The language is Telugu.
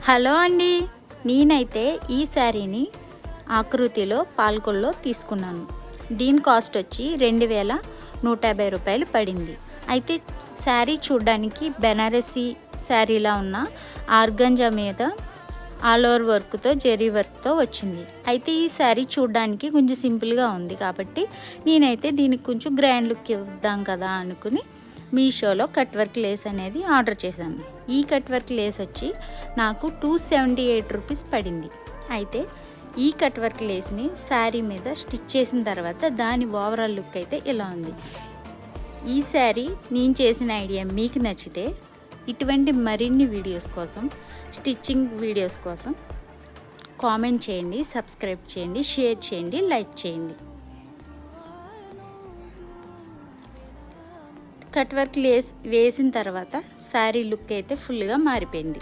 హలో అండి, నేనైతే ఈ శారీని ఆకృతిలో పాల్కొల్లో తీసుకున్నాను. దీని కాస్ట్ వచ్చి 2150 రూపాయలు పడింది. అయితే శారీ చూడ్డానికి బెనారసీ శారీలా ఉన్న ఆర్గంజా మీద ఆల్ ఓవర్ వర్క్తో జెరీ వర్క్తో వచ్చింది. అయితే ఈ శారీ చూడ్డానికి కొంచెం సింపుల్గా ఉంది కాబట్టి నేనైతే దీనికి కొంచెం గ్రాండ్ లుక్ ఇద్దాం కదా అనుకుని మీషోలో కట్ వర్క్ లేస్ అనేది ఆర్డర్ చేశాను. ఈ కట్ వర్క్ లేస్ వచ్చి నాకు 278 రూపీస్ పడింది. అయితే ఈ కట్ వర్క్ లేస్ని శారీ మీద స్టిచ్ చేసిన తర్వాత దాని ఓవరాల్ లుక్ అయితే ఇలా ఉంది. ఈ శారీ నేను చేసిన ఐడియా మీకు నచ్చితే ఇటువంటి మరిన్ని వీడియోస్ కోసం, స్టిచ్చింగ్ వీడియోస్ కోసం కామెంట్ చేయండి, సబ్స్క్రైబ్ చేయండి, షేర్ చేయండి, లైక్ చేయండి. కట్ వర్క్ లేస్ వేసిన తర్వాత శారీ లుక్ అయితే ఫుల్గా మారిపోయింది.